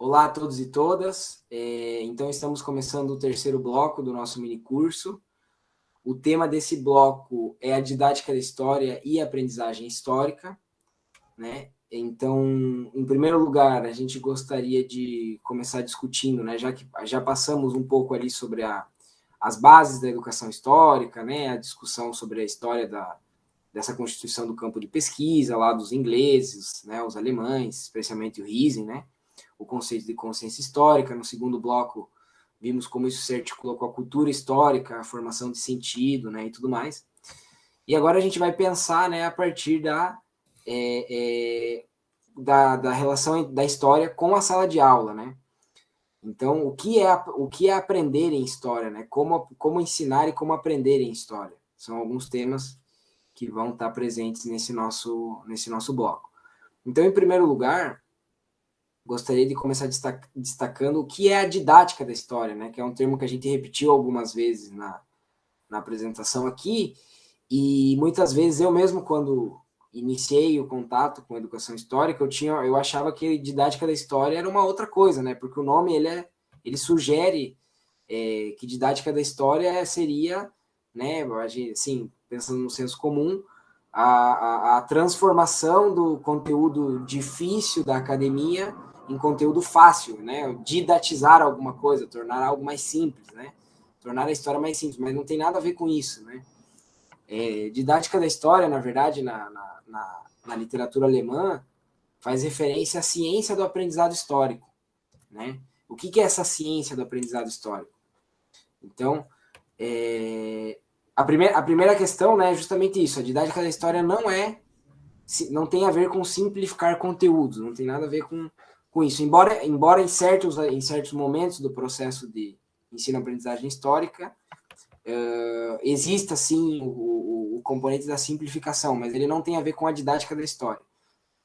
Olá a todos e todas. Então, estamos começando o terceiro bloco do nosso minicurso. O tema desse bloco é a didática da história e a aprendizagem histórica, né? Então, em primeiro lugar, a gente gostaria de começar discutindo, né? Já que já passamos um pouco ali sobre as bases da educação histórica, né? A discussão sobre a história dessa constituição do campo de pesquisa lá dos ingleses, né? Os alemães, especialmente o Riesing, né? O conceito de consciência histórica. No segundo bloco, vimos como isso se articulou com a cultura histórica, a formação de sentido, né, e tudo mais. E agora a gente vai pensar, né, a partir da relação da história com a sala de aula, né? Então, o que é aprender em história, né? Como ensinar e como aprender em história. São alguns temas que vão estar presentes nesse nosso bloco. Então, em primeiro lugar, gostaria de começar destacando o que é a didática da história, né? Que é um termo que a gente repetiu algumas vezes na apresentação aqui, e muitas vezes eu mesmo, quando iniciei o contato com a educação histórica, eu achava que didática da história era uma outra coisa, né? Porque o nome ele sugere que didática da história seria, né? Assim, pensando no senso comum, a transformação do conteúdo difícil da academia em conteúdo fácil, né? Didatizar alguma coisa, tornar algo mais simples, né? Tornar a história mais simples, mas não tem nada a ver com isso, né? Didática da história, na verdade, na literatura alemã, faz referência à ciência do aprendizado histórico, né? O que é essa ciência do aprendizado histórico? Então, a primeira questão, né, é justamente isso. A didática da história não tem a ver com simplificar conteúdos, não tem nada a ver com isso. Embora em certos momentos do processo de ensino-aprendizagem histórica exista, sim, o componente da simplificação, mas ele não tem a ver com a didática da história,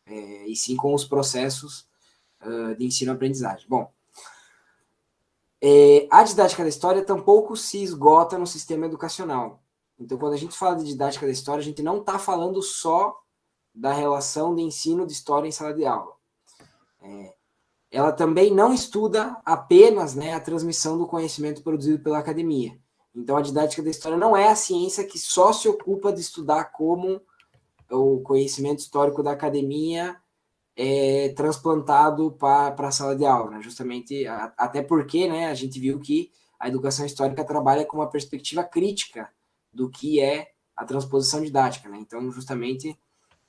e sim com os processos de ensino-aprendizagem. Bom, a didática da história tampouco se esgota no sistema educacional. Então, quando a gente fala de didática da história, a gente não está falando só da relação de ensino de história em sala de aula. Ela também não estuda apenas, né, a transmissão do conhecimento produzido pela academia. Então, a didática da história não é a ciência que só se ocupa de estudar como o conhecimento histórico da academia é transplantado para a sala de aula, né? Justamente, até porque, né, a gente viu que a educação histórica trabalha com uma perspectiva crítica do que é a transposição didática, né? Então, justamente,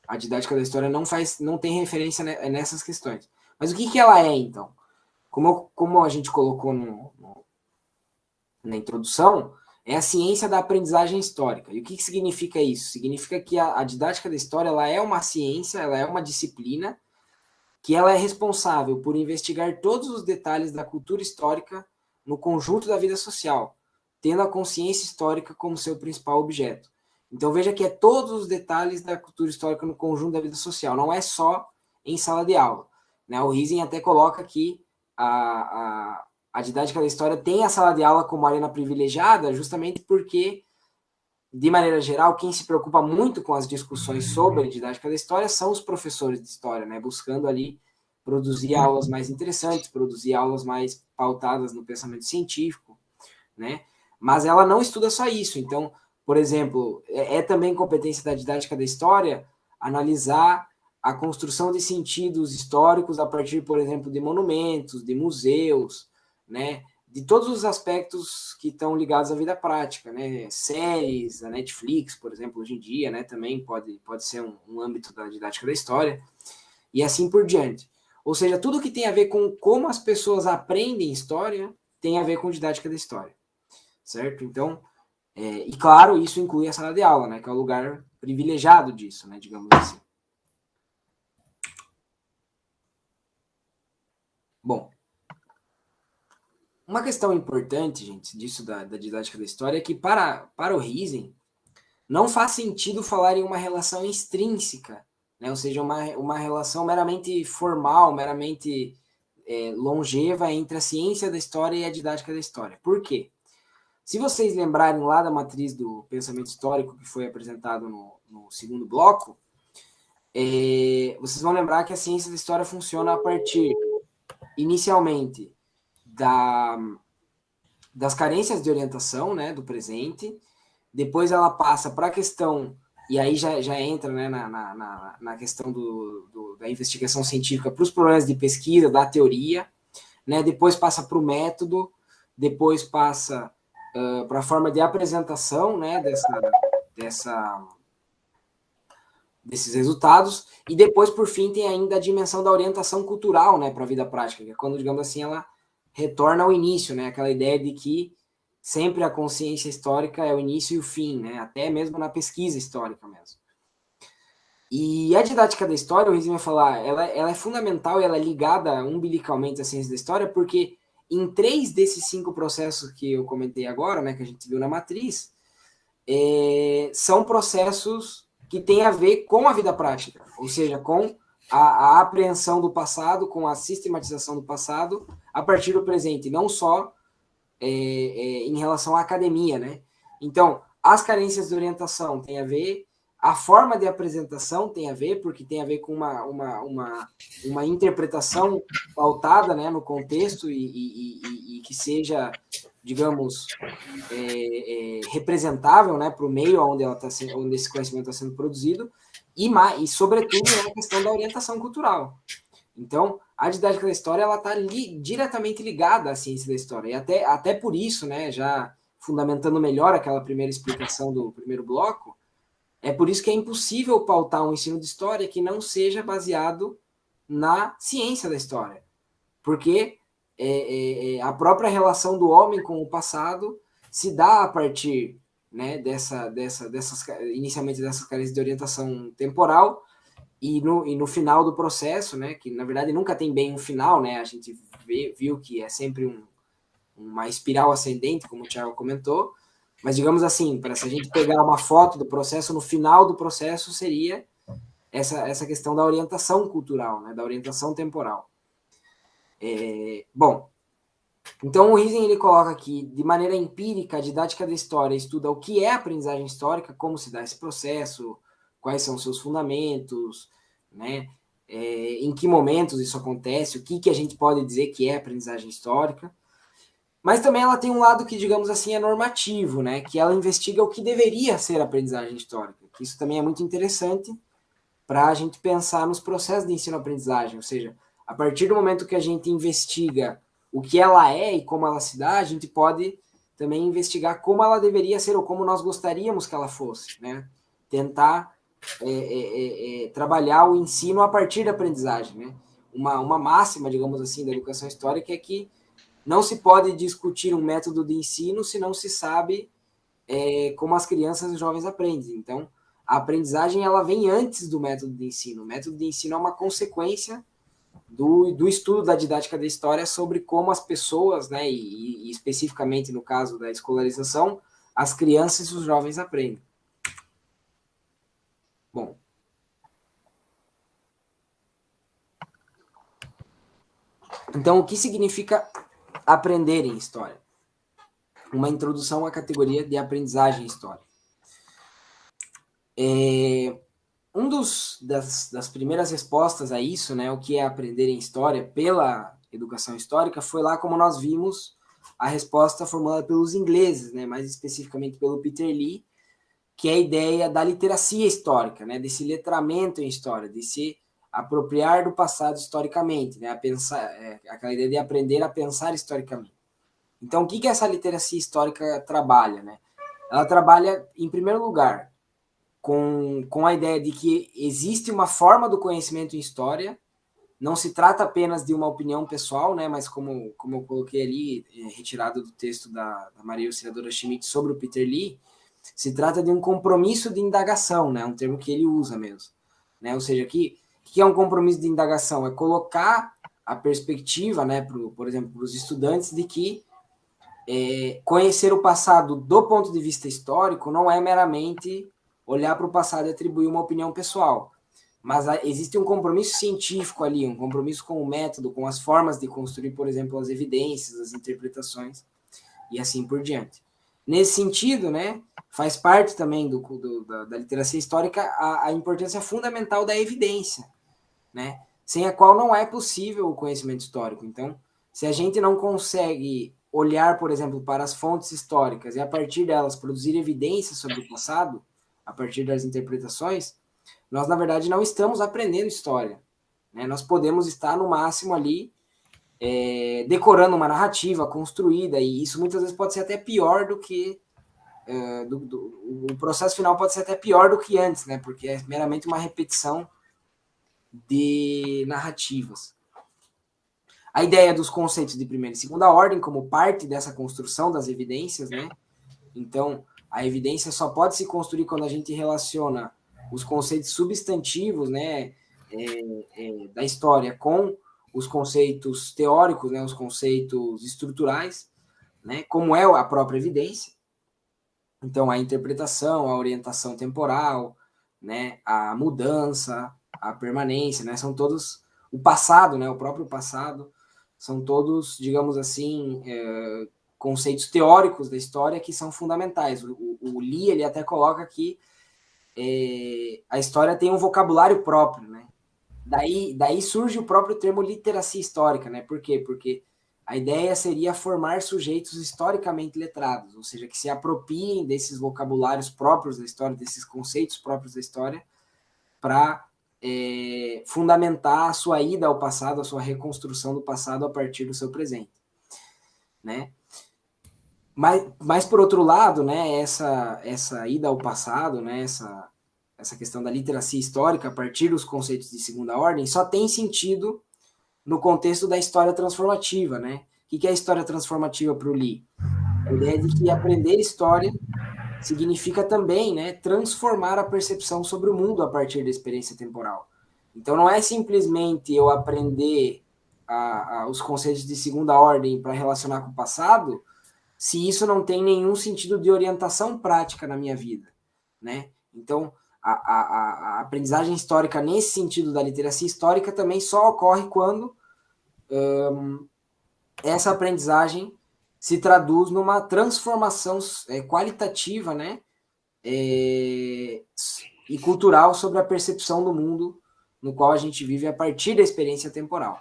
a didática da história não tem referência nessas questões. Mas o que ela é, então? Como a gente colocou na introdução, é a ciência da aprendizagem histórica. E o que significa isso? Significa que a didática da história ela é uma ciência, ela é uma disciplina que ela é responsável por investigar todos os detalhes da cultura histórica no conjunto da vida social, tendo a consciência histórica como seu principal objeto. Então veja que é todos os detalhes da cultura histórica no conjunto da vida social, não é só em sala de aula, né? O Riesing até coloca que a didática da história tem a sala de aula como arena privilegiada, justamente porque, de maneira geral, quem se preocupa muito com as discussões sobre a didática da história são os professores de história, né? Buscando ali produzir aulas mais interessantes, produzir aulas mais pautadas no pensamento científico, né? Mas ela não estuda só isso. Então, por exemplo, também competência da didática da história analisar a construção de sentidos históricos a partir, por exemplo, de monumentos, de museus, né? De todos os aspectos que estão ligados à vida prática, né? Séries, a Netflix, por exemplo, hoje em dia, né? Também pode ser um âmbito da didática da história, e assim por diante. Ou seja, tudo que tem a ver com como as pessoas aprendem história tem a ver com didática da história, certo? Então, e claro, isso inclui a sala de aula, né? Que é o lugar privilegiado disso, né? Digamos assim. Bom, uma questão importante, gente, disso da didática da história é que para o Riesing não faz sentido falar em uma relação extrínseca, né? Ou seja, uma relação meramente formal, meramente longeva entre a ciência da história e a didática da história. Por quê? Se vocês lembrarem lá da matriz do pensamento histórico que foi apresentado no segundo bloco, vocês vão lembrar que a ciência da história funciona a partir inicialmente das carências de orientação, né, do presente, depois ela passa para a questão, e aí já entra, né, na questão da investigação científica para os problemas de pesquisa, da teoria, né, depois passa para o método, depois passa para a forma de apresentação, né, desses resultados, e depois, por fim, tem ainda a dimensão da orientação cultural, né, para a vida prática, que é quando, digamos assim, ela retorna ao início, né, aquela ideia de que sempre a consciência histórica é o início e o fim, né, até mesmo na pesquisa histórica mesmo. E a didática da história, o Riesling vai falar, ela é fundamental e ela é ligada umbilicalmente à ciência da história, porque em 3 desses 5 processos que eu comentei agora, né, que a gente viu na matriz, são processos que têm a ver com a vida prática, ou seja, com a apreensão do passado, com a sistematização do passado, a partir do presente, não só em relação à academia, né? Então, as carências de orientação têm a ver, a forma de apresentação tem a ver, porque tem a ver com uma interpretação pautada, né, no contexto e que seja, digamos, representável, né, para o meio onde onde esse conhecimento está sendo produzido, e sobretudo, né, a questão da orientação cultural. Então, a didática da história ela está diretamente ligada à ciência da história. E até por isso, né, já fundamentando melhor aquela primeira explicação do primeiro bloco, é por isso que é impossível pautar um ensino de história que não seja baseado na ciência da história. Porque a própria relação do homem com o passado se dá a partir, né, inicialmente dessas carências de orientação temporal, e no final do processo, né, que na verdade nunca tem bem um final, né, a gente viu que é sempre uma espiral ascendente, como o Thiago comentou, mas digamos assim, se a gente pegar uma foto do processo, no final do processo seria essa questão da orientação cultural, né, da orientação temporal. Bom, então o Riesling ele coloca aqui, de maneira empírica, a didática da história estuda o que é a aprendizagem histórica, como se dá esse processo, quais são os seus fundamentos, né, em que momentos isso acontece, o que a gente pode dizer que é aprendizagem histórica. Mas também ela tem um lado que, digamos assim, é normativo, né? Que ela investiga o que deveria ser aprendizagem histórica. Que isso também é muito interessante para a gente pensar nos processos de ensino-aprendizagem. Ou seja, a partir do momento que a gente investiga o que ela é e como ela se dá, a gente pode também investigar como ela deveria ser ou como nós gostaríamos que ela fosse, né? Tentar trabalhar o ensino a partir da aprendizagem, né? Uma máxima, digamos assim, da educação histórica é que não se pode discutir um método de ensino se não se sabe como as crianças e os jovens aprendem. Então, a aprendizagem ela vem antes do método de ensino. O método de ensino é uma consequência do estudo da didática da história sobre como as pessoas, né, e especificamente no caso da escolarização, as crianças e os jovens aprendem. Bom. Então, o que significa aprender em história? Uma introdução à categoria de aprendizagem em história. Das primeiras respostas a isso, né, o que é aprender em história pela educação histórica, foi lá como nós vimos a resposta formulada pelos ingleses, né, mais especificamente pelo Peter Lee, que é a ideia da literacia histórica, né, desse letramento em história, de se apropriar do passado historicamente, né, aquela ideia de aprender a pensar historicamente. Então, o que essa literacia histórica trabalha, né? Ela trabalha, em primeiro lugar, com a ideia de que existe uma forma do conhecimento em história, não se trata apenas de uma opinião pessoal, né, mas como eu coloquei ali, retirado do texto da Maria Auxiliadora Schmidt sobre o Peter Lee, se trata de um compromisso de indagação, né, um termo que ele usa mesmo. Né, ou seja, o que é um compromisso de indagação? É colocar a perspectiva, né, por exemplo, para os estudantes, de que conhecer o passado do ponto de vista histórico não é meramente olhar para o passado e atribuir uma opinião pessoal, mas existe um compromisso científico ali, um compromisso com o método, com as formas de construir, por exemplo, as evidências, as interpretações e assim por diante. Nesse sentido, né, faz parte também da literacia histórica a importância fundamental da evidência, né? sem a qual não é possível o conhecimento histórico. Então, se a gente não consegue olhar, por exemplo, para as fontes históricas e a partir delas produzir evidências sobre o passado, a partir das interpretações, nós, na verdade, não estamos aprendendo história. Né? Nós podemos estar, no máximo, ali decorando uma narrativa construída, e isso muitas vezes pode ser até pior do que o processo final pode ser até pior do que antes, né? Porque é meramente uma repetição de narrativas. A ideia dos conceitos de primeira e segunda ordem como parte dessa construção das evidências, né? Então, a evidência só pode se construir quando a gente relaciona os conceitos substantivos, né, da história com os conceitos teóricos, né, os conceitos estruturais, né, como é a própria evidência. Então, a interpretação, a orientação temporal, né, a mudança, a permanência, né, são todos o passado, né, o próprio passado, são todos, digamos assim, conceitos teóricos da história que são fundamentais. O Lee, ele até coloca que a história tem um vocabulário próprio, né? Daí surge o próprio termo literacia histórica, né? Por quê? Porque a ideia seria formar sujeitos historicamente letrados, ou seja, que se apropriem desses vocabulários próprios da história, desses conceitos próprios da história, para fundamentar a sua ida ao passado, a sua reconstrução do passado a partir do seu presente, né? Mas por outro lado, né, essa ida ao passado, né, essa questão da literacia histórica a partir dos conceitos de segunda ordem só tem sentido no contexto da história transformativa, né? O que é a história transformativa para o Lee? A ideia de que aprender história significa também, né, transformar a percepção sobre o mundo a partir da experiência temporal. Então não é simplesmente eu aprender os conceitos de segunda ordem para relacionar com o passado, se isso não tem nenhum sentido de orientação prática na minha vida, né? Então, a aprendizagem histórica nesse sentido da literacia histórica também só ocorre quando essa aprendizagem se traduz numa transformação qualitativa, né? E cultural sobre a percepção do mundo no qual a gente vive a partir da experiência temporal.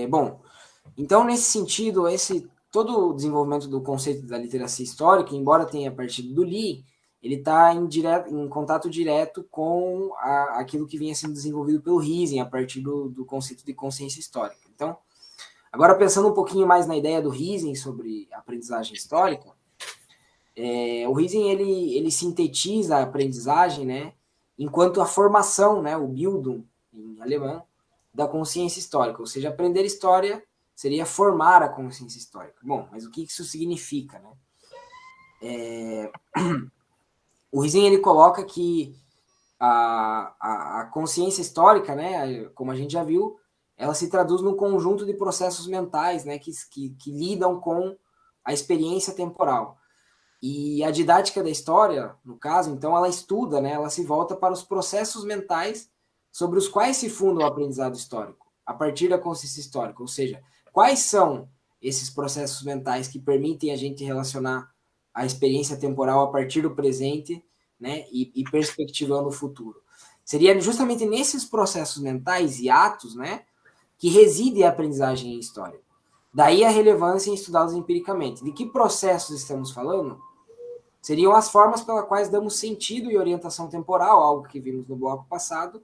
Bom, então, nesse sentido, todo o desenvolvimento do conceito da literacia histórica, embora tenha partido do Lee, ele está em contato direto com aquilo que vinha sendo desenvolvido pelo Riesing, a partir do conceito de consciência histórica. Então, agora pensando um pouquinho mais na ideia do Riesing sobre a aprendizagem histórica, o Riesing ele sintetiza a aprendizagem, né, enquanto a formação, né, o Bildung, em alemão, da consciência histórica, ou seja, aprender história seria formar a consciência histórica. Bom, mas o que isso significa, né? O Riesing ele coloca que a consciência histórica, né, como a gente já viu, ela se traduz num conjunto de processos mentais, né, que lidam com a experiência temporal. E a didática da história, no caso, então, ela estuda, né, ela se volta para os processos mentais sobre os quais se funda o aprendizado histórico, a partir da consciência histórica. Ou seja, quais são esses processos mentais que permitem a gente relacionar a experiência temporal a partir do presente, né, e perspectivando o futuro. Seria justamente nesses processos mentais e atos, né, que reside a aprendizagem em história. Daí a relevância em estudá-los empiricamente. De que processos estamos falando? Seriam as formas pelas quais damos sentido e orientação temporal, algo que vimos no bloco passado,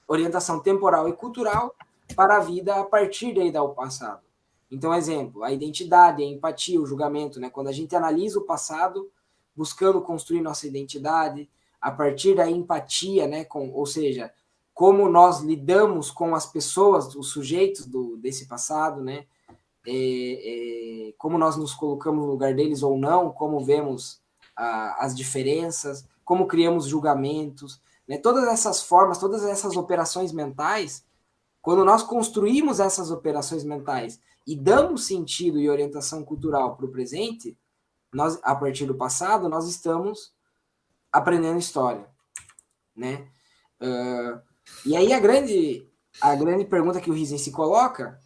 orientação temporal e cultural para a vida a partir da ida ao passado. Então, exemplo, a identidade, a empatia, o julgamento, né? Quando a gente analisa o passado, buscando construir nossa identidade, a partir da empatia, né? Ou seja, como nós lidamos com as pessoas, os sujeitos desse passado, né? Como nós nos colocamos no lugar deles ou não, como vemos as diferenças, como criamos julgamentos, né? Todas essas formas, todas essas operações mentais, quando nós construímos essas operações mentais e damos sentido e orientação cultural para o presente, nós, a partir do passado, nós estamos aprendendo história, né? E aí a grande pergunta que o Riesing se coloca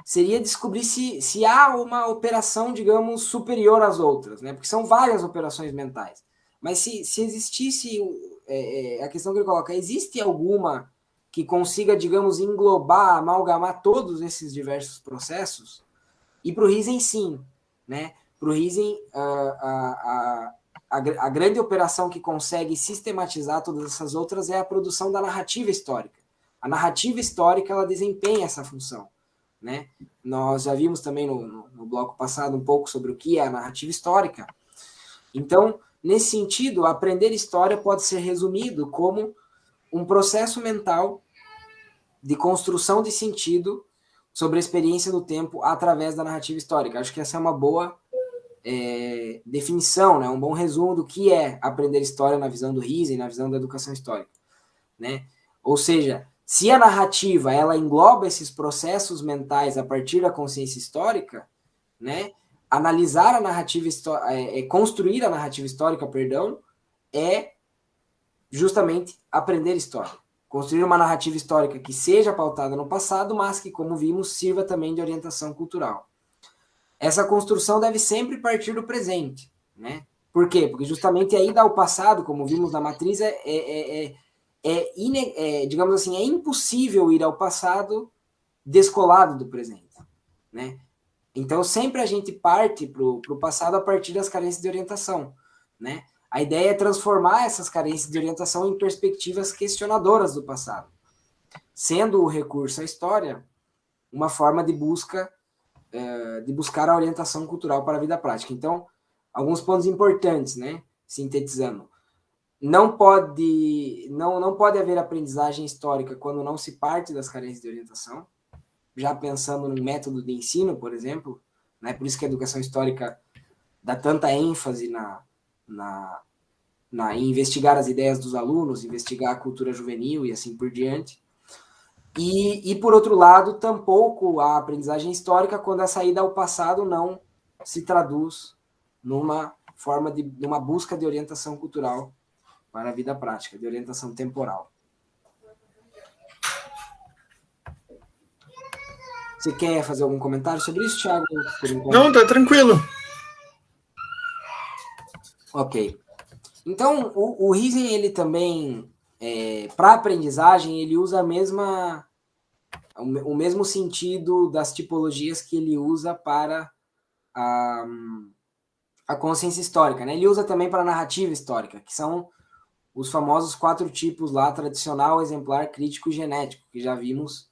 seria descobrir se há uma operação, digamos, superior às outras, né? Porque são várias operações mentais. Mas se existisse, a questão que ele coloca, existe alguma que consiga, digamos, englobar, amalgamar todos esses diversos processos? E para o Risen, sim. Né? Para o Risen, a grande operação que consegue sistematizar todas essas outras é a produção da narrativa histórica. A narrativa histórica, ela desempenha essa função. Né? Nós já vimos também no bloco passado um pouco sobre o que é a narrativa histórica. Então, nesse sentido, aprender história pode ser resumido como um processo mental de construção de sentido sobre a experiência do tempo através da narrativa histórica. Acho que essa é uma boa definição, né? Um bom resumo do que é aprender história na visão do Risen, na visão da educação histórica. Né? Ou seja, se a narrativa ela engloba esses processos mentais a partir da consciência histórica, né? Analisar a narrativa construir a narrativa histórica, perdão, é justamente aprender história. Construir uma narrativa histórica que seja pautada no passado, mas que, como vimos, sirva também de orientação cultural. Essa construção deve sempre partir do presente, né? Por quê? Porque justamente aí dá o passado, como vimos na matriz, digamos assim, é impossível ir ao passado descolado do presente, né? Então, sempre a gente parte para o passado a partir das carências de orientação, né? A ideia é transformar essas carências de orientação em perspectivas questionadoras do passado, sendo o recurso à história uma forma de buscar a orientação cultural para a vida prática. Então, alguns pontos importantes, né? Sintetizando. Não pode haver aprendizagem histórica quando não se parte das carências de orientação, já pensando num método de ensino, por exemplo, né? Por isso que a educação histórica dá tanta ênfase em investigar as ideias dos alunos, investigar a cultura juvenil e assim por diante. E por outro lado, tampouco a aprendizagem histórica quando a saída ao passado não se traduz numa forma numa busca de orientação cultural para a vida prática, de orientação temporal. Você quer fazer algum comentário sobre isso, Thiago? Não, tá tranquilo. Ok. Então, o Risen, ele também, para aprendizagem, ele usa o mesmo sentido das tipologias que ele usa para a consciência histórica, né? Ele usa também para a narrativa histórica, que são os famosos 4 tipos lá, tradicional, exemplar, crítico e genético, que já vimos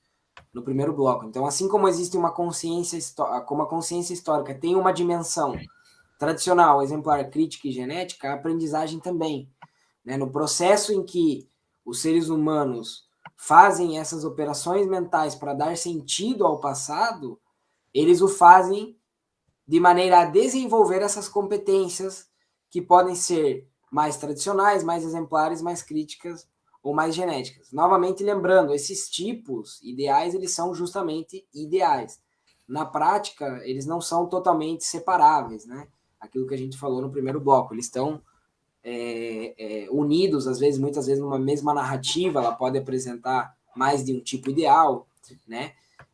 no primeiro bloco. Então, assim como existe uma consciência histórica tem uma dimensão tradicional, exemplar, crítica e genética, a aprendizagem também. Né? No processo em que os seres humanos fazem essas operações mentais para dar sentido ao passado, eles o fazem de maneira a desenvolver essas competências que podem ser mais tradicionais, mais exemplares, mais críticas ou mais genéticas. Novamente lembrando, esses tipos ideais, eles são justamente ideais. Na prática, eles não são totalmente separáveis, né? Aquilo que a gente falou no primeiro bloco, eles estão unidos, às vezes, muitas vezes, numa mesma narrativa, ela pode apresentar mais de um tipo ideal, né?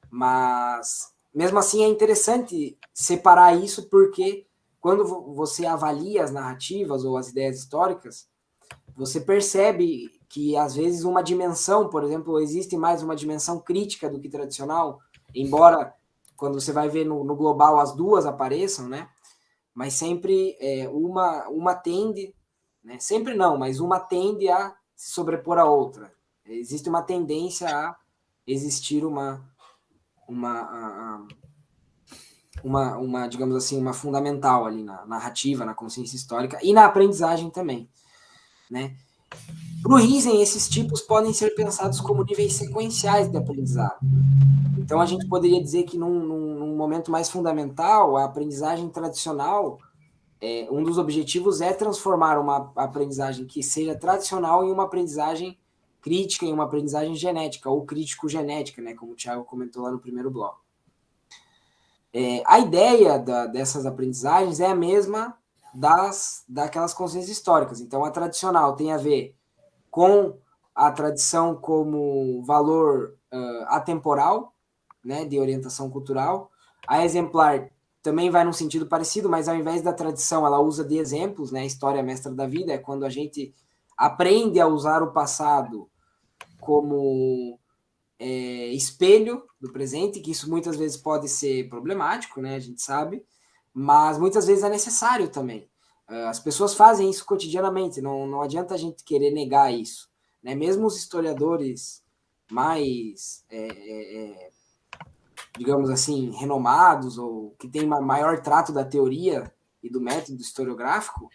Mas, mesmo assim, é interessante separar isso, porque quando você avalia as narrativas ou as ideias históricas, você percebe que, às vezes, uma dimensão, por exemplo, existe mais uma dimensão crítica do que tradicional, embora, quando você vai ver no global, as duas apareçam, né? Mas sempre uma tende, né? Sempre não, mas uma tende a se sobrepor à outra. Existe uma tendência a existir digamos assim, uma fundamental ali na narrativa, na consciência histórica e na aprendizagem também, né? Para o Risen, esses tipos podem ser pensados como níveis sequenciais de aprendizado. Então, a gente poderia dizer que num momento mais fundamental, a aprendizagem tradicional, um dos objetivos é transformar uma aprendizagem que seja tradicional em uma aprendizagem crítica, em uma aprendizagem genética, ou crítico-genética, né, como o Thiago comentou lá no primeiro bloco. A ideia dessas aprendizagens é a mesma daquelas consciências históricas. Então, a tradicional tem a ver com a tradição como valor atemporal, né, de orientação cultural. A exemplar também vai num sentido parecido, mas ao invés da tradição, ela usa de exemplos, né? História é mestra da vida, é quando a gente aprende a usar o passado como espelho do presente, que isso muitas vezes pode ser problemático, né? A gente sabe, mas muitas vezes é necessário também. As pessoas fazem isso cotidianamente, não adianta a gente querer negar isso, né? Mesmo os historiadores mais, digamos assim, renomados, ou que têm maior trato da teoria e do método historiográfico,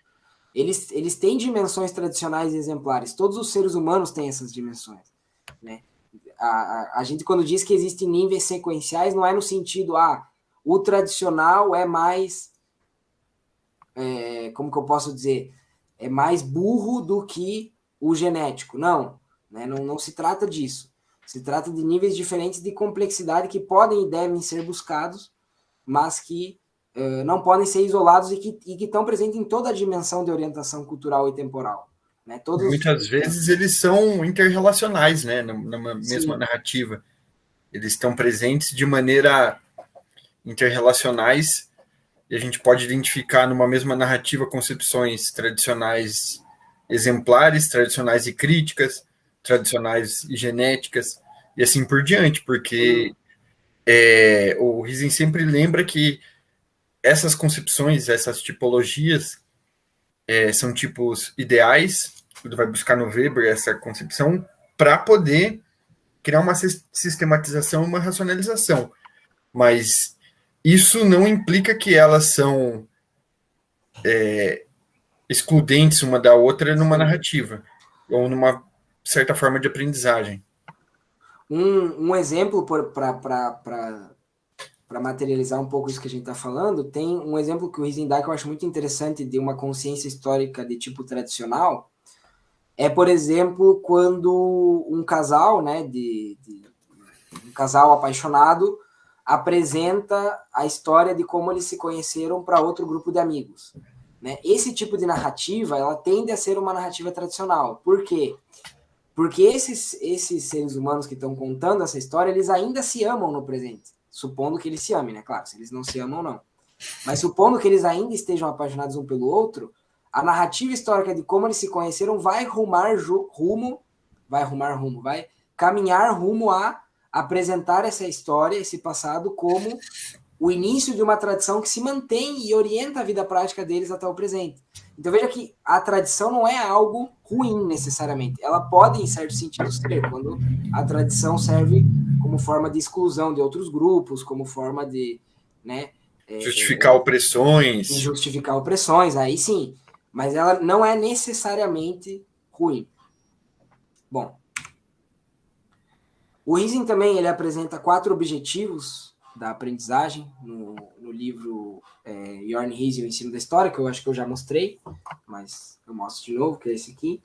eles têm dimensões tradicionais e exemplares. Todos os seres humanos têm essas dimensões, né? A gente, quando diz que existem níveis sequenciais, não é no sentido, o tradicional é mais, como que eu posso dizer, é mais burro do que o genético. Não, né? Não se trata disso. Se trata de níveis diferentes de complexidade que podem e devem ser buscados, mas que não podem ser isolados e que estão presentes em toda a dimensão de orientação cultural e temporal. Né? Muitas vezes eles são interrelacionais, né? Numa mesma Sim. narrativa. Eles estão presentes de maneira interrelacionais e a gente pode identificar numa mesma narrativa concepções tradicionais exemplares, tradicionais e críticas, tradicionais e genéticas, e assim por diante, porque o Riesen sempre lembra que essas concepções, essas tipologias, são tipos ideais, ele vai buscar no Weber essa concepção para poder criar uma sistematização, uma racionalização. Mas isso não implica que elas são excludentes uma da outra numa narrativa, ou numa certa forma de aprendizagem. Um exemplo para materializar um pouco isso que a gente está falando, tem um exemplo que o Riesen dá que eu acho muito interessante de uma consciência histórica de tipo tradicional, por exemplo, quando um casal, né, um casal apaixonado apresenta a história de como eles se conheceram para outro grupo de amigos. Né? Esse tipo de narrativa, ela tende a ser uma narrativa tradicional. Por quê? Porque esses seres humanos que estão contando essa história, eles ainda se amam no presente. Supondo que eles se amem, né? Claro, se eles não se amam, não. Mas supondo que eles ainda estejam apaixonados um pelo outro, a narrativa histórica de como eles se conheceram vai caminhar rumo a apresentar essa história, esse passado, como o início de uma tradição que se mantém e orienta a vida prática deles até o presente. Então veja que a tradição não é algo ruim necessariamente. Ela pode, em certo sentido, ser, quando a tradição serve como forma de exclusão de outros grupos, como forma de, né, justificar opressões. de justificar opressões, aí sim. Mas ela não é necessariamente ruim. Bom, o Riesen também ele apresenta 4 objetivos da aprendizagem no livro Jörn Riesen, o Ensino da História, que eu acho que eu já mostrei, mas eu mostro de novo, que é esse aqui.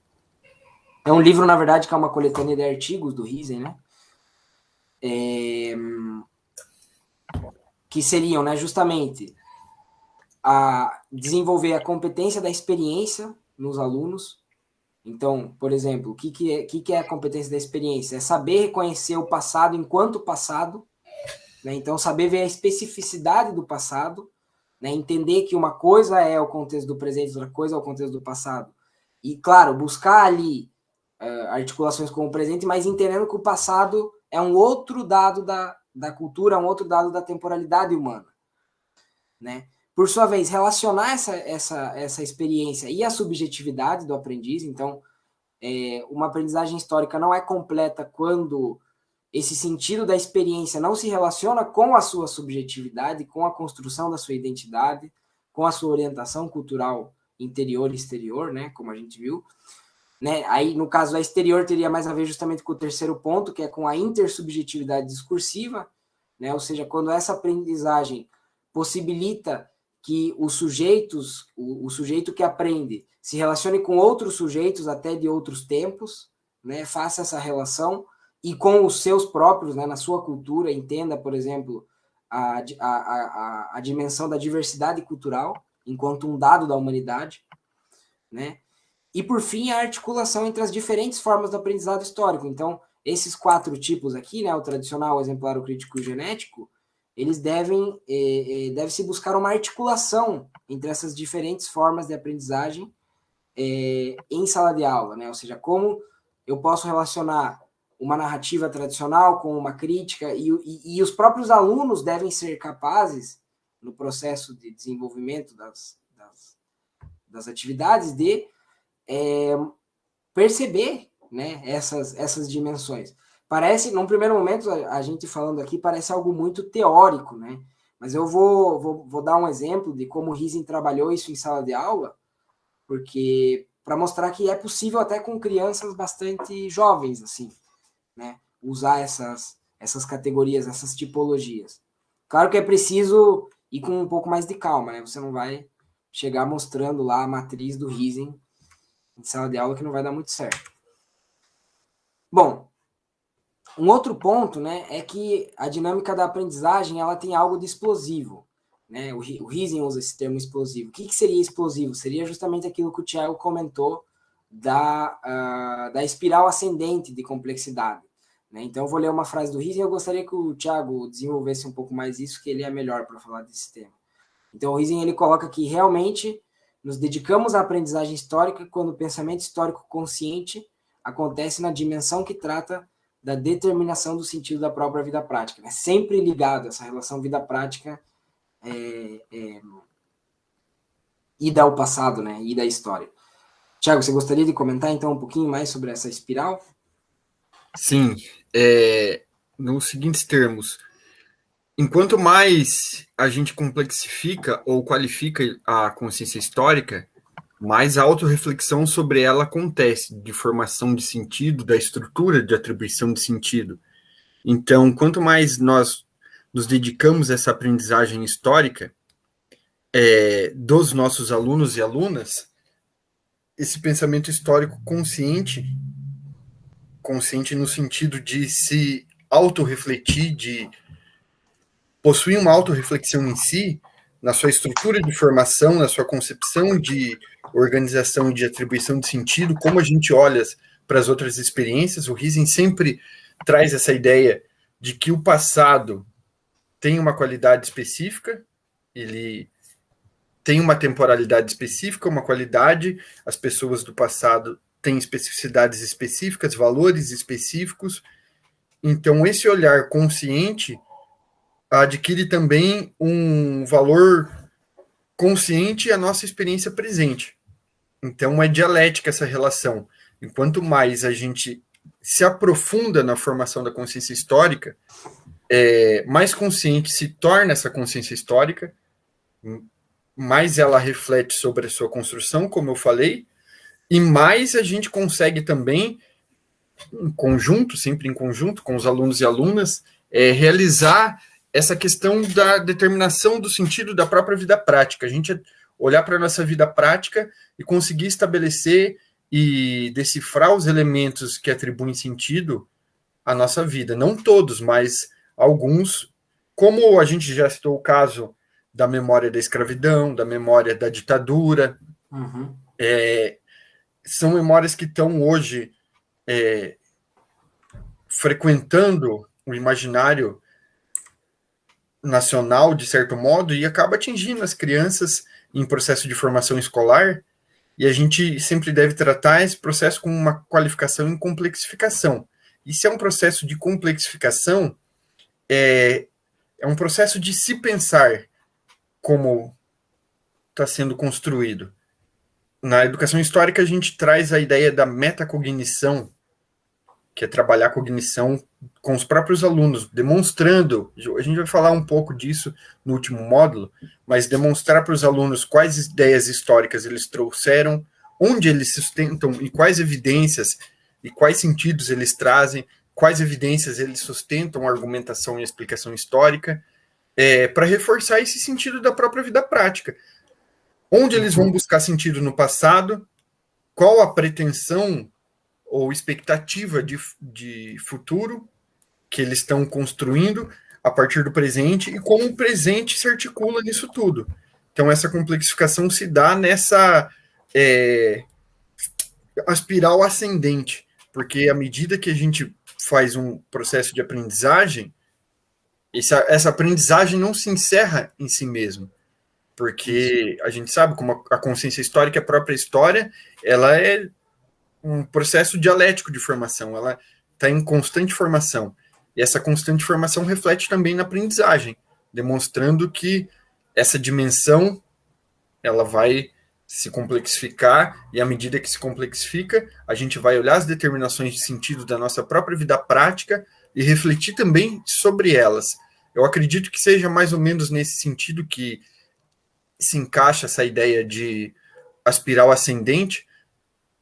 É um livro, na verdade, que é uma coletânea de artigos do Riesen, né? Que seriam, né, justamente a desenvolver a competência da experiência nos alunos. Então, por exemplo, o que é a competência da experiência? É saber reconhecer o passado enquanto passado, né? Então, saber ver a especificidade do passado, né? Entender que uma coisa é o contexto do presente, outra coisa é o contexto do passado. E, claro, buscar ali articulações com o presente, mas entendendo que o passado é um outro dado da cultura, um outro dado da temporalidade humana, né? Por sua vez, relacionar essa experiência e a subjetividade do aprendiz. Então, uma aprendizagem histórica não é completa quando esse sentido da experiência não se relaciona com a sua subjetividade, com a construção da sua identidade, com a sua orientação cultural interior e exterior, né, como a gente viu. Né? Aí, no caso, a exterior teria mais a ver justamente com o terceiro ponto, que é com a intersubjetividade discursiva, né? Ou seja, quando essa aprendizagem possibilita que os sujeitos, o sujeito que aprende, se relacione com outros sujeitos até de outros tempos, né? Faça essa relação e com os seus próprios, né? Na sua cultura, entenda, por exemplo, a dimensão da diversidade cultural enquanto um dado da humanidade, né? E, por fim, a articulação entre as diferentes formas do aprendizado histórico. Então, esses 4 tipos aqui, né, o tradicional, o exemplar, o crítico e o genético, eles deve-se buscar uma articulação entre essas diferentes formas de aprendizagem em sala de aula, né? Ou seja, como eu posso relacionar uma narrativa tradicional com uma crítica, e os próprios alunos devem ser capazes, no processo de desenvolvimento das atividades, de perceber, né, essas dimensões. Parece, num primeiro momento, a gente falando aqui, parece algo muito teórico, né? Mas eu vou dar um exemplo de como o Riesing trabalhou isso em sala de aula, porque para mostrar que é possível até com crianças bastante jovens, assim, né? Usar essas categorias, essas tipologias. Claro que é preciso ir com um pouco mais de calma, né? Você não vai chegar mostrando lá a matriz do Riesing em sala de aula, que não vai dar muito certo. Bom, um outro ponto, né, é que a dinâmica da aprendizagem ela tem algo de explosivo. Né? O Riesing usa esse termo explosivo. O que seria explosivo? Seria justamente aquilo que o Thiago comentou da espiral ascendente de complexidade. Né? Então, eu vou ler uma frase do Riesing e eu gostaria que o Thiago desenvolvesse um pouco mais isso, que ele é melhor para falar desse tema. Então, o Riesing ele coloca que realmente nos dedicamos à aprendizagem histórica quando o pensamento histórico consciente acontece na dimensão que trata da determinação do sentido da própria vida prática. Né? Sempre ligado essa relação vida-prática ida ao passado, né? Ida à história. Tiago, você gostaria de comentar então um pouquinho mais sobre essa espiral? Sim, nos seguintes termos. Enquanto mais a gente complexifica ou qualifica a consciência histórica, mais autorreflexão sobre ela acontece, de formação de sentido, da estrutura de atribuição de sentido. Então, quanto mais nós nos dedicamos a essa aprendizagem histórica dos nossos alunos e alunas, esse pensamento histórico consciente no sentido de se autorrefletir, de possuir uma autorreflexão em si, na sua estrutura de formação, na sua concepção de organização e de atribuição de sentido, como a gente olha para as outras experiências. O Riesing sempre traz essa ideia de que o passado tem uma qualidade específica, ele tem uma temporalidade específica, uma qualidade, as pessoas do passado têm especificidades específicas, valores específicos. Então, esse olhar consciente adquire também um valor consciente à nossa experiência presente. Então, é dialética essa relação. Enquanto mais a gente se aprofunda na formação da consciência histórica, mais consciente se torna essa consciência histórica, mais ela reflete sobre a sua construção, como eu falei, e mais a gente consegue também, em conjunto, sempre em conjunto com os alunos e alunas, realizar essa questão da determinação do sentido da própria vida prática. A gente olhar para a nossa vida prática e conseguir estabelecer e decifrar os elementos que atribuem sentido à nossa vida. Não todos, mas alguns, como a gente já citou o caso da memória da escravidão, da memória da ditadura. Uhum. São memórias que estão hoje frequentando o imaginário nacional, de certo modo, e acaba atingindo as crianças em processo de formação escolar, e a gente sempre deve tratar esse processo com uma qualificação em complexificação. E se é um processo de complexificação, é um processo de se pensar como está sendo construído. Na educação histórica, a gente traz a ideia da metacognição, que é trabalhar a cognição com os próprios alunos, demonstrando, a gente vai falar um pouco disso no último módulo, mas demonstrar para os alunos quais ideias históricas eles trouxeram, onde eles sustentam e quais evidências e quais sentidos eles trazem, quais evidências eles sustentam a argumentação e a explicação histórica, para reforçar esse sentido da própria vida prática. Onde eles vão buscar sentido no passado, qual a pretensão ou expectativa de futuro que eles estão construindo a partir do presente e como o presente se articula nisso tudo. Então, essa complexificação se dá nessa espiral ascendente, porque à medida que a gente faz um processo de aprendizagem, essa aprendizagem não se encerra em si mesmo, porque a gente sabe como a consciência histórica, a própria história, ela é um processo dialético de formação, ela está em constante formação. E essa constante formação reflete também na aprendizagem, demonstrando que essa dimensão ela vai se complexificar, e à medida que se complexifica, a gente vai olhar as determinações de sentido da nossa própria vida prática e refletir também sobre elas. Eu acredito que seja mais ou menos nesse sentido que se encaixa essa ideia de espiral ascendente,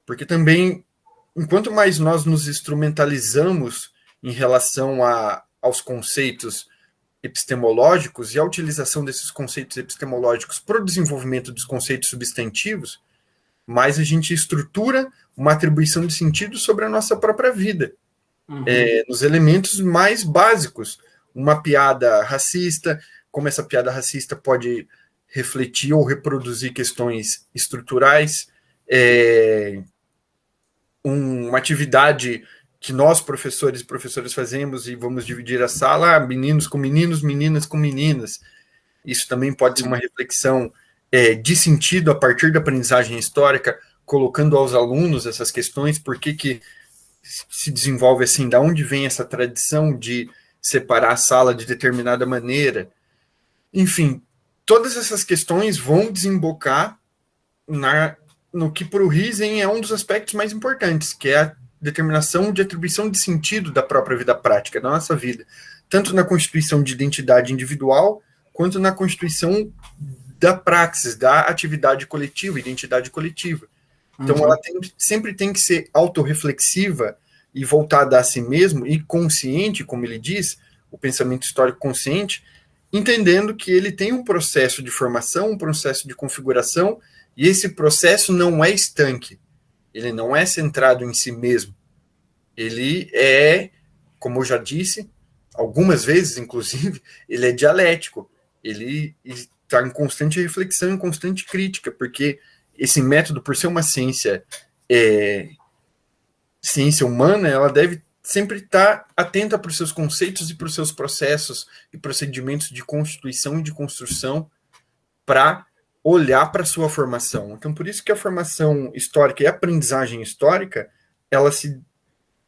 porque também, enquanto mais nós nos instrumentalizamos em relação aos conceitos epistemológicos e a utilização desses conceitos epistemológicos para o desenvolvimento dos conceitos substantivos, mais a gente estrutura uma atribuição de sentido sobre a nossa própria vida, nos elementos mais básicos. Uma piada racista, como essa piada racista pode refletir ou reproduzir questões estruturais, uma atividade que nós, professores e professoras, fazemos e vamos dividir a sala, meninos com meninos, meninas com meninas. Isso também pode ser uma reflexão de sentido a partir da aprendizagem histórica, colocando aos alunos essas questões, por que se desenvolve assim, da onde vem essa tradição de separar a sala de determinada maneira. Enfim, todas essas questões vão desembocar no que para o Riesen é um dos aspectos mais importantes, que é a determinação de atribuição de sentido da própria vida prática, da nossa vida, tanto na constituição de identidade individual, quanto na constituição da praxis, da atividade coletiva, identidade coletiva. Então, ela sempre tem que ser autorreflexiva e voltada a si mesmo, e consciente, como ele diz, o pensamento histórico consciente, entendendo que ele tem um processo de formação, um processo de configuração, e esse processo não é estanque. Ele não é centrado em si mesmo. Ele é, como eu já disse, algumas vezes, inclusive, ele é dialético. Ele está em constante reflexão, em constante crítica, porque esse método, por ser uma ciência humana, ela deve sempre estar atenta para os seus conceitos e para os seus processos e procedimentos de constituição e de construção para olhar para a sua formação. Então, por isso que a formação histórica e a aprendizagem histórica, ela se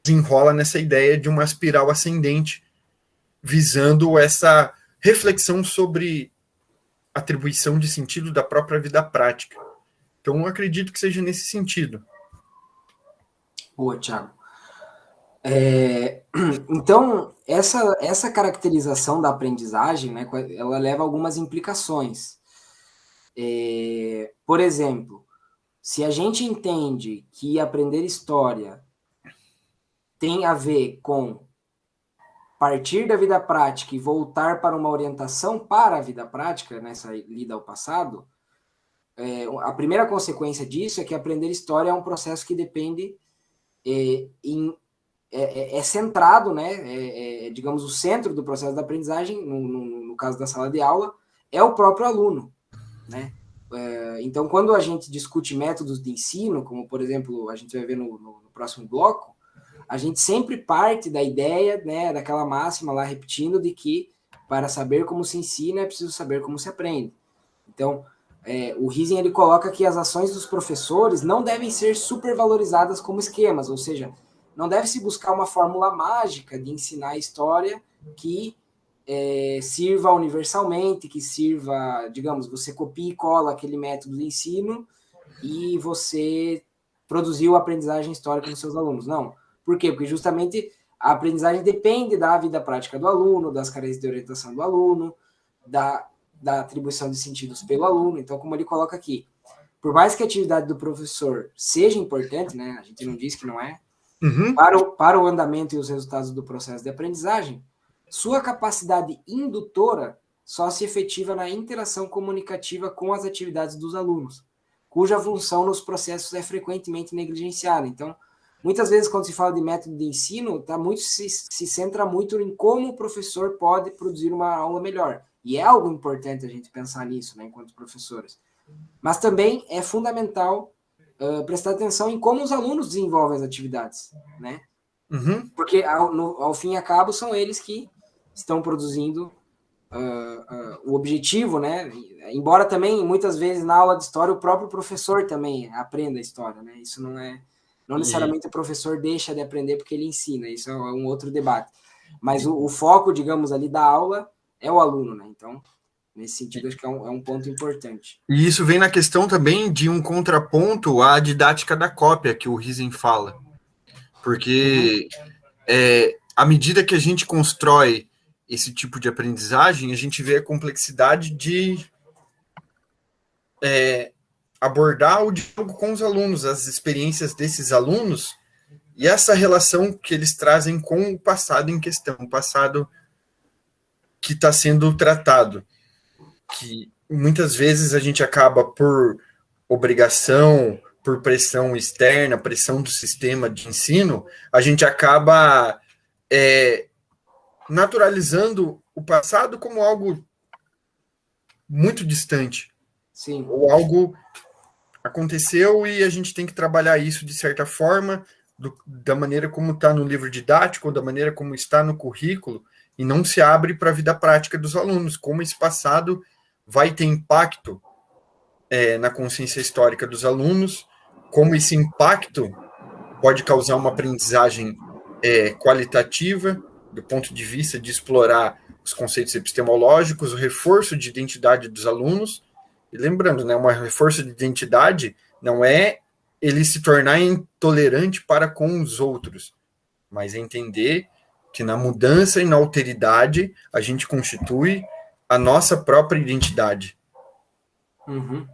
desenrola nessa ideia de uma espiral ascendente, visando essa reflexão sobre atribuição de sentido da própria vida prática. Então, eu acredito que seja nesse sentido. Boa, Thiago. Então, essa caracterização da aprendizagem, né, ela leva a algumas implicações. Por exemplo, se a gente entende que aprender história tem a ver com partir da vida prática e voltar para uma orientação para a vida prática, nessa lida ao passado, a primeira consequência disso é que aprender história é um processo que depende é centrado, né? Digamos, o centro do processo da aprendizagem, no caso da sala de aula, é o próprio aluno, né? Então, quando a gente discute métodos de ensino, como, por exemplo, a gente vai ver no próximo bloco, a gente sempre parte da ideia, né, daquela máxima lá, repetindo, de que para saber como se ensina é preciso saber como se aprende. Então, o Riesen, ele coloca que as ações dos professores não devem ser supervalorizadas como esquemas, ou seja, não deve-se buscar uma fórmula mágica de ensinar a história que sirva universalmente, que sirva, digamos, você copia e cola aquele método de ensino e você produziu a aprendizagem histórica nos seus alunos. Não. Por quê? Porque justamente a aprendizagem depende da vida prática do aluno, das carências de orientação do aluno, da atribuição de sentidos pelo aluno. Então, como ele coloca aqui, por mais que a atividade do professor seja importante, né, a gente não diz que não é, para o andamento e os resultados do processo de aprendizagem, sua capacidade indutora só se efetiva na interação comunicativa com as atividades dos alunos, cuja função nos processos é frequentemente negligenciada. Então, muitas vezes, quando se fala de método de ensino, se centra muito em como o professor pode produzir uma aula melhor. E é algo importante a gente pensar nisso, né, enquanto professores. Mas também é fundamental prestar atenção em como os alunos desenvolvem as atividades, né? Porque, ao fim e ao cabo, são eles que estão produzindo o objetivo, né? Embora também, muitas vezes, na aula de história, o próprio professor também aprenda a história, né? Isso não necessariamente o professor deixa de aprender porque ele ensina, isso é um outro debate. Mas o foco, digamos, ali da aula é o aluno, né? Então, nesse sentido, acho que é um ponto importante. E isso vem na questão também de um contraponto à didática da cópia, que o Riesen fala. Porque à medida que a gente constrói esse tipo de aprendizagem, a gente vê a complexidade de abordar o diálogo com os alunos, as experiências desses alunos e essa relação que eles trazem com o passado em questão, o passado que está sendo tratado. Que muitas vezes a gente acaba por obrigação, por pressão externa, pressão do sistema de ensino, a gente acaba naturalizando o passado como algo muito distante. Sim. Ou algo aconteceu e a gente tem que trabalhar isso de certa forma, da maneira como está no livro didático, ou da maneira como está no currículo, e não se abre para a vida prática dos alunos, como esse passado vai ter impacto na consciência histórica dos alunos, como esse impacto pode causar uma aprendizagem qualitativa, do ponto de vista de explorar os conceitos epistemológicos, o reforço de identidade dos alunos. E lembrando, né, um reforço de identidade não é ele se tornar intolerante para com os outros, mas é entender que na mudança e na alteridade a gente constitui a nossa própria identidade. Uhum.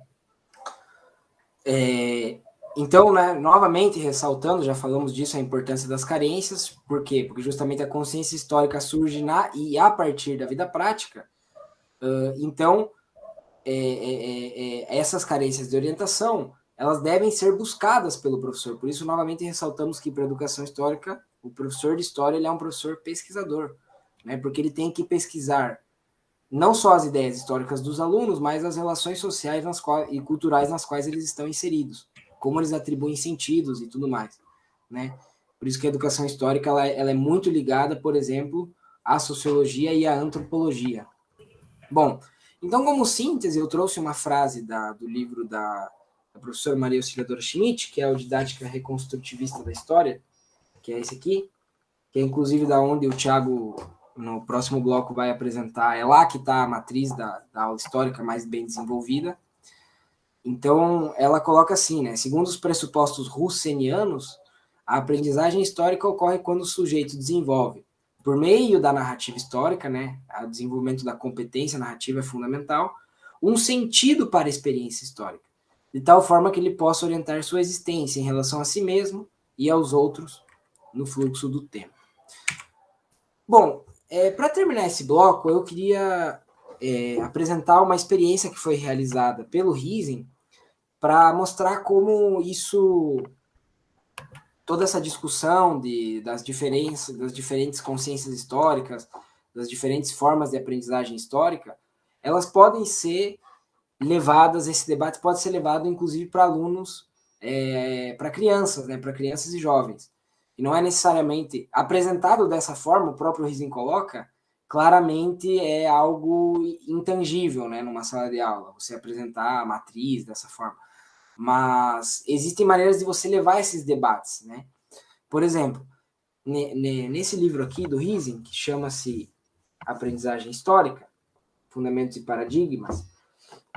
Então, né, novamente ressaltando, já falamos disso, a importância das carências. Por quê? Porque justamente a consciência histórica surge e a partir da vida prática. Então, essas carências de orientação, elas devem ser buscadas pelo professor. Por isso, novamente, ressaltamos que para a educação histórica, o professor de história ele é um professor pesquisador, né, porque ele tem que pesquisar não só as ideias históricas dos alunos, mas as relações sociais e culturais nas quais eles estão inseridos, como eles atribuem sentidos e tudo mais, né? Por isso que a educação histórica ela é muito ligada, por exemplo, à sociologia e à antropologia. Bom, então, como síntese, eu trouxe uma frase do livro da professora Maria Auxiliadora Schmidt, que é o Didática Reconstrutivista da História, que é esse aqui, que é inclusive da onde o Thiago, no próximo bloco, vai apresentar. É lá que está a matriz da aula histórica mais bem desenvolvida. Então, ela coloca assim, né? Segundo os pressupostos russenianos, a aprendizagem histórica ocorre quando o sujeito desenvolve, por meio da narrativa histórica, né? O desenvolvimento da competência narrativa é fundamental, um sentido para a experiência histórica, de tal forma que ele possa orientar sua existência em relação a si mesmo e aos outros no fluxo do tempo. Bom, para terminar esse bloco, eu queria apresentar uma experiência que foi realizada pelo Riesen para mostrar como toda essa discussão das diferentes consciências históricas, das diferentes formas de aprendizagem histórica, elas podem ser levadas, esse debate pode ser levado, inclusive, para alunos, para crianças, né, para crianças e jovens. E não é necessariamente apresentado dessa forma, o próprio Riesen coloca, claramente é algo intangível, né, numa sala de aula, você apresentar a matriz dessa forma. Mas existem maneiras de você levar esses debates, né? Por exemplo, nesse livro aqui do Riesen, que chama-se Aprendizagem Histórica, Fundamentos e Paradigmas,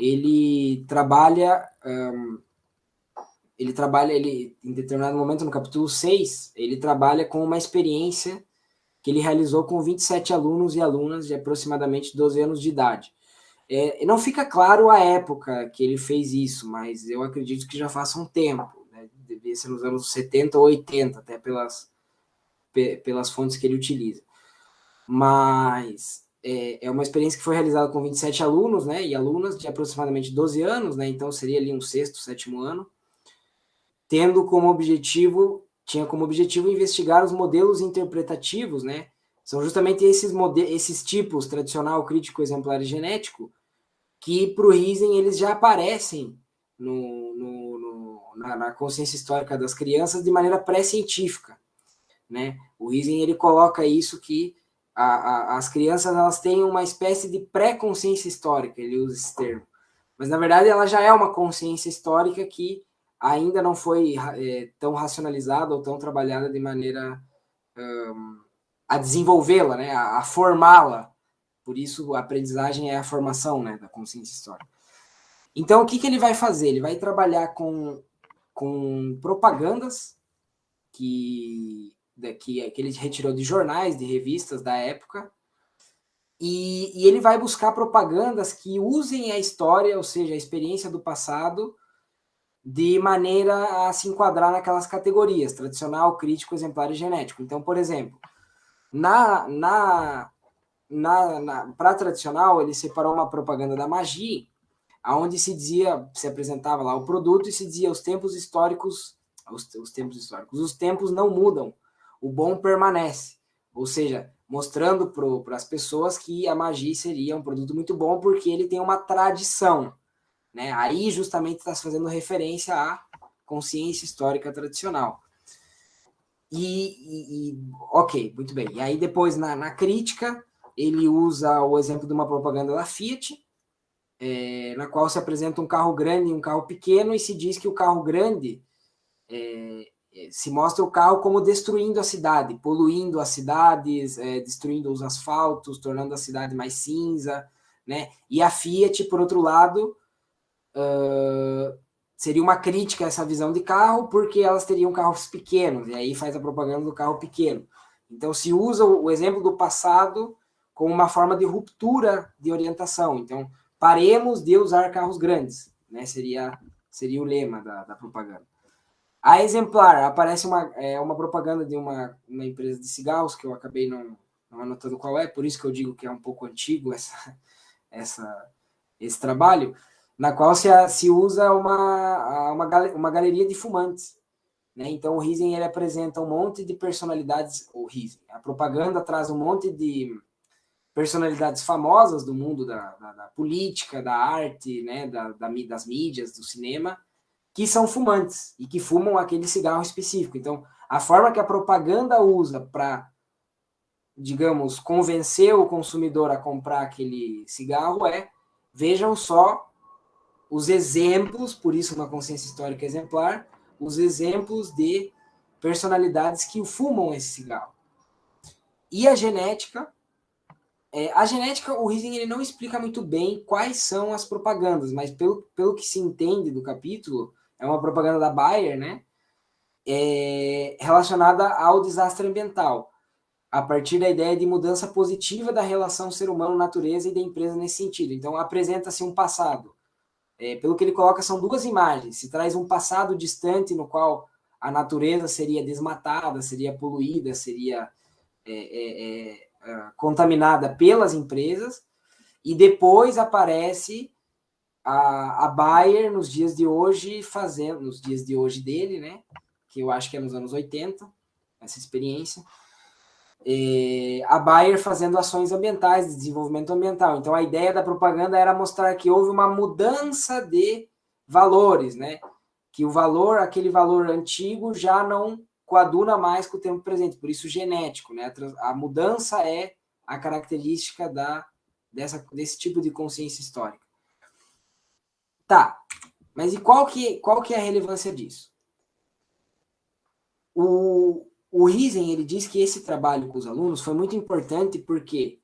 ele trabalha, em determinado momento, no capítulo 6, ele trabalha com uma experiência que ele realizou com 27 alunos e alunas de aproximadamente 12 anos de idade. Não fica claro a época que ele fez isso, mas eu acredito que já faça um tempo, né? Devia ser nos anos 70 ou 80, até pelas fontes que ele utiliza. Mas é uma experiência que foi realizada com 27 alunos, né, e alunas de aproximadamente 12 anos, né, então seria ali um sexto, sétimo ano, tinha como objetivo investigar os modelos interpretativos, né, são justamente esses tipos, tradicional, crítico, exemplar e genético, que para o Riesen eles já aparecem na consciência histórica das crianças de maneira pré-científica, né? O Riesen ele coloca isso que as crianças elas têm uma espécie de pré-consciência histórica, ele usa esse termo. Mas, na verdade, ela já é uma consciência histórica que ainda não foi tão racionalizada ou tão trabalhada de maneira a desenvolvê-la, né, a formá-la. Por isso, a aprendizagem é a formação, né, da consciência histórica. Então, o que ele vai fazer? Ele vai trabalhar com propagandas que ele retirou de jornais, de revistas da época, e ele vai buscar propagandas que usem a história, ou seja, a experiência do passado, de maneira a se enquadrar naquelas categorias, tradicional, crítico, exemplar e genético. Então, por exemplo, para tradicional, ele separou uma propaganda da Maggi, onde se apresentava lá o produto e se dizia os tempos históricos, os tempos não mudam, o bom permanece. Ou seja, mostrando para as pessoas que a Maggi seria um produto muito bom porque ele tem uma tradição. Né? Aí justamente está se fazendo referência à consciência histórica tradicional. Ok, muito bem. E aí depois, na crítica, ele usa o exemplo de uma propaganda da Fiat, na qual se apresenta um carro grande e um carro pequeno, e se diz que o carro grande se mostra o carro como destruindo a cidade, poluindo as cidades, destruindo os asfaltos, tornando a cidade mais cinza, né? E a Fiat, por outro lado, seria uma crítica a essa visão de carro, porque elas teriam carros pequenos, e aí faz a propaganda do carro pequeno. Então, se usa o exemplo do passado como uma forma de ruptura de orientação. Então, paremos de usar carros grandes, né? Seria o lema da propaganda. A exemplar, aparece uma propaganda de uma empresa de cigarros, que eu acabei não anotando qual é, por isso que eu digo que é um pouco antigo esse trabalho, na qual se usa uma galeria de fumantes. Né? Então, o Riesing ele apresenta um monte de personalidades, a propaganda traz um monte de personalidades famosas do mundo da política, da arte, né? das mídias, do cinema, que são fumantes e que fumam aquele cigarro específico. Então, a forma que a propaganda usa para, digamos, convencer o consumidor a comprar aquele cigarro vejam só os exemplos, por isso uma consciência histórica exemplar, os exemplos de personalidades que fumam esse cigarro. E a genética, o Riesing ele não explica muito bem quais são as propagandas, mas pelo que se entende do capítulo, é uma propaganda da Bayer, né? Relacionada ao desastre ambiental, a partir da ideia de mudança positiva da relação ser humano-natureza e da empresa nesse sentido. Então, apresenta-se um passado. Pelo que ele coloca, são duas imagens. Se traz um passado distante no qual a natureza seria desmatada, seria poluída, seria contaminada pelas empresas, e depois aparece a Bayer nos dias de hoje, nos dias de hoje dele, né? Que eu acho que é nos anos 80, essa experiência, a Bayer fazendo ações ambientais, de desenvolvimento ambiental. Então, a ideia da propaganda era mostrar que houve uma mudança de valores, né? Que aquele valor antigo já não coaduna mais com o tempo presente, por isso genético, né? A mudança é a característica desse tipo de consciência histórica. Tá, mas e qual que é a relevância disso? O Riesing, ele diz que esse trabalho com os alunos foi muito importante porque,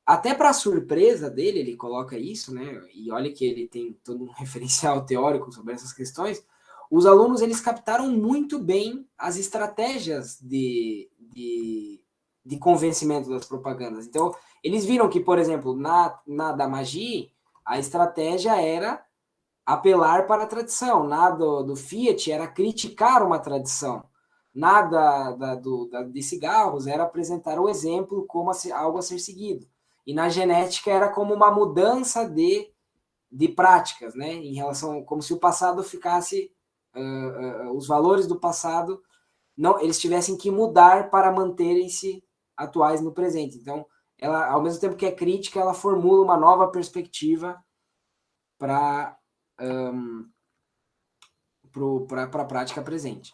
até para a surpresa dele, ele coloca isso, né? E olha que ele tem todo um referencial teórico sobre essas questões. Os alunos, eles captaram muito bem as estratégias de convencimento das propagandas. Então, eles viram que, por exemplo, na da Maggi, a estratégia era apelar para a tradição. Na do Fiat era criticar uma tradição. Na de cigarros era apresentar o exemplo como algo a ser seguido. E na genética era como uma mudança de práticas, né? Em relação, como se o passado ficasse, os valores do passado, não, eles tivessem que mudar para manterem-se atuais no presente. Então, ela, ao mesmo tempo que é crítica, ela formula uma nova perspectiva para a prática presente.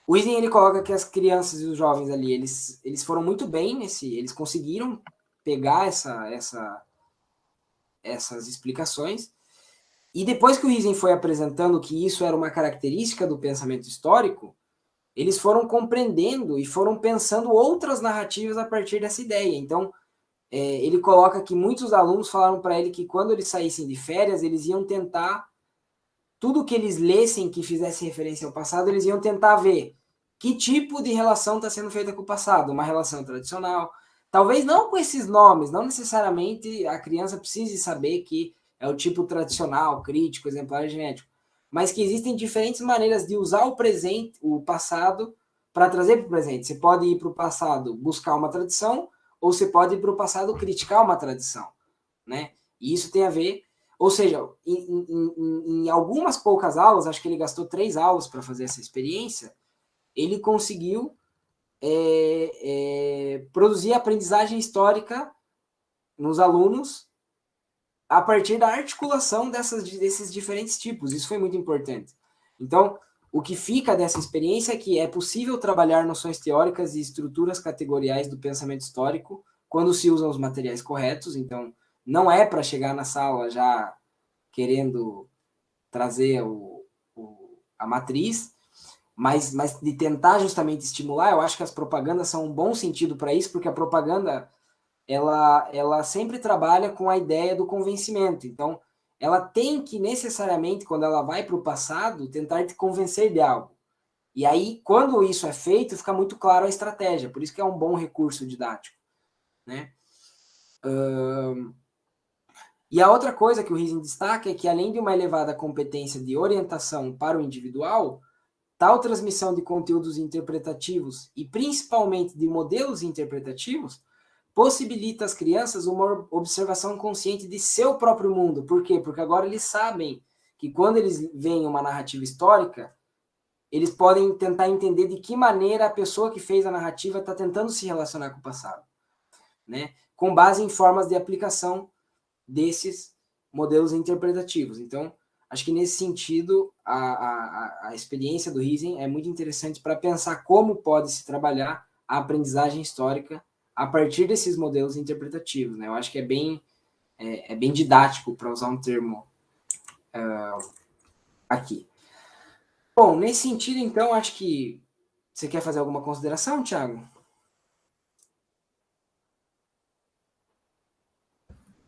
O Ising, ele coloca que as crianças e os jovens ali, eles foram muito bem eles conseguiram pegar essas explicações, e depois que o Ising foi apresentando que isso era uma característica do pensamento histórico, eles foram compreendendo e foram pensando outras narrativas a partir dessa ideia. Então, ele coloca que muitos alunos falaram para ele que quando eles saíssem de férias, eles iam tentar, tudo que eles lessem que fizesse referência ao passado, eles iam tentar ver que tipo de relação está sendo feita com o passado. Uma relação tradicional, talvez não com esses nomes, não necessariamente a criança precise saber que é o tipo tradicional, crítico, exemplar e genético, mas que existem diferentes maneiras de usar o presente, o passado, para trazer para o presente. Você pode ir para o passado buscar uma tradição, ou você pode ir para o passado criticar uma tradição, né? E isso tem a ver, ou seja, em algumas poucas aulas, acho que ele gastou 3 aulas para fazer essa experiência, ele conseguiu produzir aprendizagem histórica nos alunos a partir da articulação desses diferentes tipos. Isso foi muito importante. Então, o que fica dessa experiência é que é possível trabalhar noções teóricas e estruturas categoriais do pensamento histórico quando se usam os materiais corretos. Então, não é para chegar na sala já querendo trazer a matriz, mas de tentar justamente estimular. Eu acho que as propagandas são um bom sentido para isso, porque a propaganda ela sempre trabalha com a ideia do convencimento. Então, ela tem que necessariamente, quando ela vai para o passado, tentar te convencer de algo. E aí, quando isso é feito, fica muito claro a estratégia. Por isso que é um bom recurso didático, né? E a outra coisa que o Rising destaca é que, além de uma elevada competência de orientação para o individual, tal transmissão de conteúdos interpretativos e principalmente de modelos interpretativos possibilita às crianças uma observação consciente de seu próprio mundo. Por quê? Porque agora eles sabem que quando eles veem uma narrativa histórica, eles podem tentar entender de que maneira a pessoa que fez a narrativa está tentando se relacionar com o passado, né? Com base em formas de aplicação desses modelos interpretativos. Então, acho que nesse sentido, a experiência do Rising é muito interessante para pensar como pode se trabalhar a aprendizagem histórica a partir desses modelos interpretativos, né? Eu acho que é bem didático, para usar um termo aqui. Bom, nesse sentido, então, acho que você quer fazer alguma consideração, Thiago?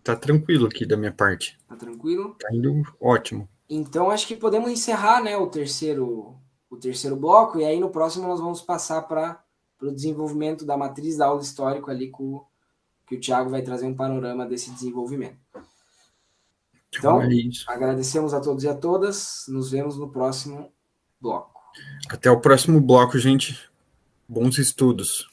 Tá tranquilo aqui da minha parte. Tá tranquilo? Tá indo ótimo. Então, acho que podemos encerrar, né, o terceiro bloco, e aí no próximo nós vamos passar para o desenvolvimento da matriz da aula histórica ali, que o Thiago vai trazer um panorama desse desenvolvimento. Então, é isso. Agradecemos a todos e a todas. Nos vemos no próximo bloco. Até o próximo bloco, gente. Bons estudos.